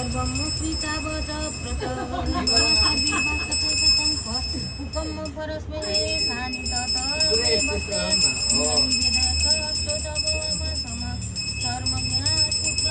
सर्वं कृतावच प्रतविभासततं हुकं परस्मै सानि तत भक्ते निवेदकष्टोजगम सम सर्वज्ञ शुक्ल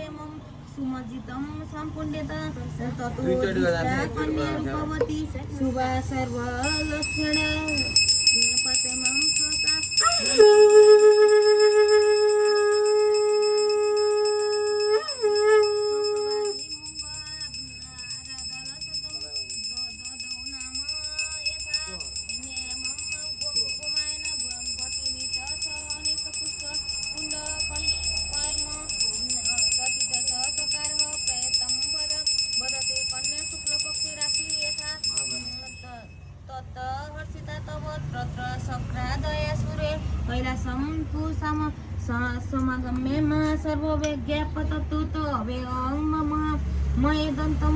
ब्रह्मण सुमजितं सम्पुण्यत ततो कन्यारूपवती शुभा सर्वलक्षण पतमं स्वसा समागम्येमा सर्वज्ञापतत्तु अवेयं मम मयेदन्तं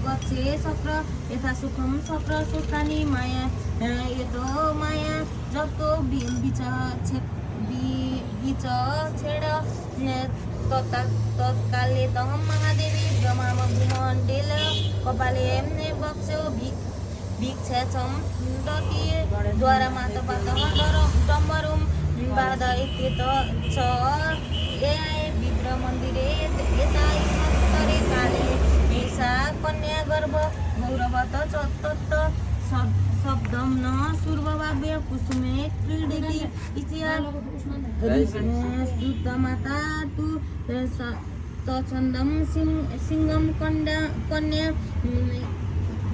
गच्छे शक्र यथा सुखं शक्र सुखानि माया यतो माया जतो बिच छेड तत्काले तहं महादेवी ब्रह्मण्डेल कपाले वक्षो भिक्षाचं दति द्वारा मातपातः डम्बरुं बाद इत्येत च एआय विप्र मन्दिरे एतायतरे काले एषा कन्या गर्भ गौरवत तत्त शब्दं न सूर्वभाव्य कुसुमे क्रीडति इति सुतमाता तु तच्छन्दं सिंहं कन्या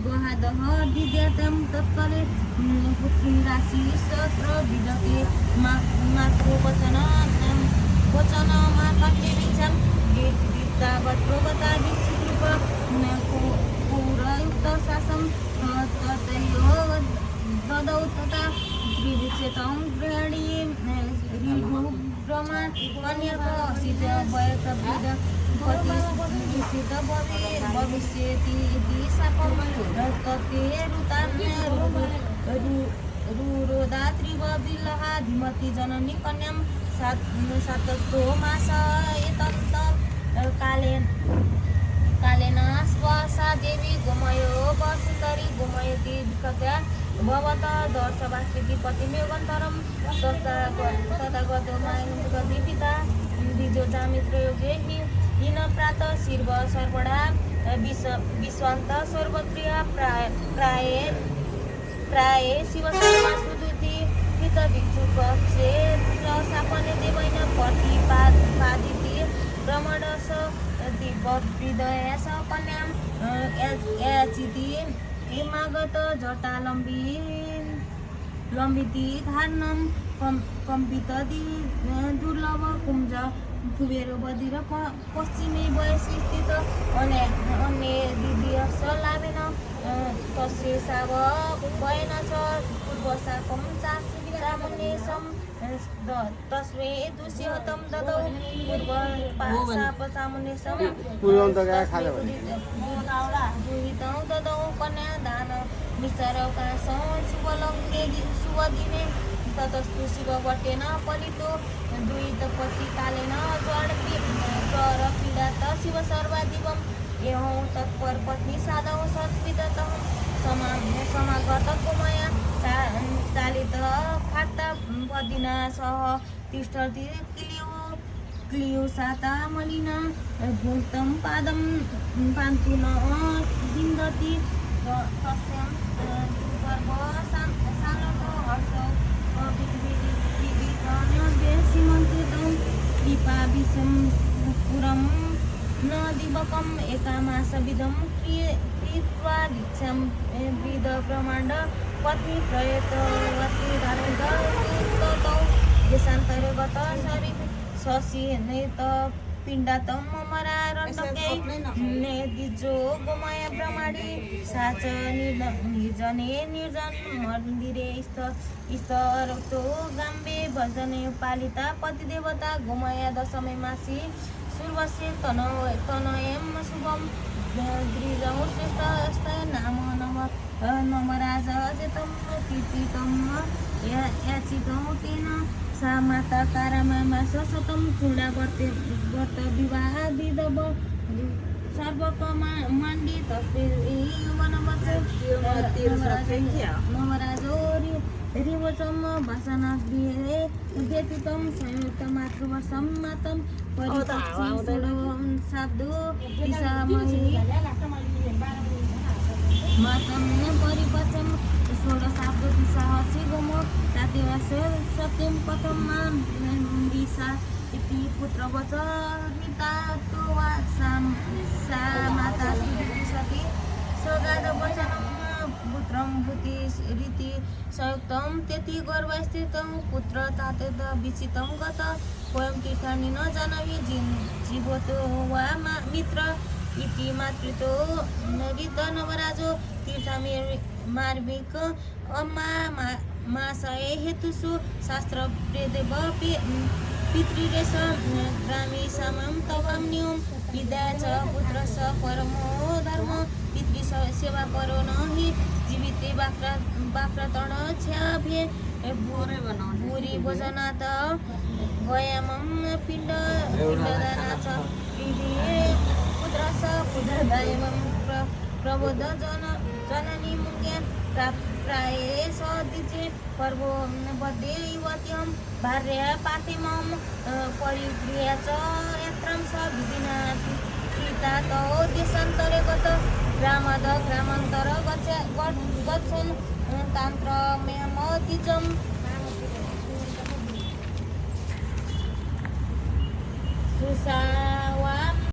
गहादः दिद्यातं तत्काले पुत्रीराशि सत्र विदते मातृवचनमा कन्येभिक्षं गीतावत्रोवता भिक्षुरूप पौरयुक्त शासं ततयो ददौ तथा त्रिभिक्षेतं गृहणीये ऋभुब्रमा कन्याक असित वयकविद पतिष्ठित भविष्यति इति शापं तत्ते रुतान्य रुरोधा त्रिव विलहा धीमती जननी कन्याम साततो मास एतन्त कालेन स्वसा देवी गोमयो वसुन्तरी गोमयति विकट्या भवत दर्शवास्ति पतिमेवन्तरं तथा गतमायति पिता दिजो जामित्र योगे हिन प्रात शिर्व सर्वडा विश्वान्त सर्वप्रिय प्राय शिव शर्मा सुदुति हित भिक्षु पक्षे सापने देवैन प्रतिपादिति ब्रह्मणस दिवहृदयस कन्यां याचिति इमागत जटालम्बिति धारणं कम्पितदि दुर्लभ कुञ्ज कुबेर बदिर पश्चिमे वयसि स्थित अन्य दिव्यस लाभेन तस्य साव भयन च पूर्वशाकं चामुन्नेशं तस्मै दुष्यहतं ददौ पूर्वशापचामुन्नेशं दुहितं ददौ कन्यादान निश्चरकाशं शुभदिने ततस्तु शिववटेन पलितो दुहितपति कालेन ज्वर पीडात शिव सर्वाधिवम् एवं तत्पर पत्नी साधौ सत्पिततः समागत गोमया चालित फाट्टा पदिना सह तिष्ठति क्लियो साता मलिना भुक्तं पादं पान्तु न विन्दति तस्यां गर्भ सालतो हर्ष सीमन्त्रितं कृपाविषं पुरं न दिवकम् एकामासविधं कृत्वा दीक्षां विदब्रह्माण्ड पत्नी प्रयतवती धारयितौ देशान्तरे गत शशि नेत पिण्डातं ममरारण्डके नेदिजो गोमय ब्रह्माणि सा च निर्जने निर्जन मन्दिरे स्तरतो गाम्बे भजने पालिता पतिदेवता गोमया दशमे मासी सूर्वस्य तनयं शुभं द्विजौ श्रेष्ठ नाम नमराज जेतं कीर्तितं याचितं तेन सा माता कारामा सततं चूडावर्त विवाहादिदव सर्वकमाण्डि तस्मै वनवत्स नवराजो रिवचम भाषणाग्रे व्यतीतं संयुक्तमातृवर्षं मातं परिपक्षि शाब्दो दिशामहि मातं परिपचम षोडशाब्दो दिशाहसि गोमो तातिवास्य सत्यं कथं दिशा इति पुत्रवचनिता तो वा सा माता सुदिशति सगादवचनं पुत्रं भूतिरिति संयुक्तं तेति गर्भस्थितं पुत्र तातेत विचितं गत वयं तीर्थानि न जानामि जीवतो वा मित्र इति मातृतो नरित नवराजो तीर्थामार्मिक मासये हेतुषु शास्त्र प्रेदेव पितृरेश ग्रामी समं तवं न्यूं विद्या च पुत्रस्य परमो धर्म पितृसेवा करो न हि जीविते वाक्रतण छ्याभे भूरि भोजनात् गयामं पिण्डदानाच पुत्रस्य पुत्रदायमं प्रबोध जननी मुख्य प्राये सदिचे पर्वो बद्धे युवत्यं भार्य पातिमं परिगृह्य च यत्रं स विधिना पिता तौ देशान्तरे गत ग्रामान्तर गच्छन् तान्त्रमेमतिजं सुसा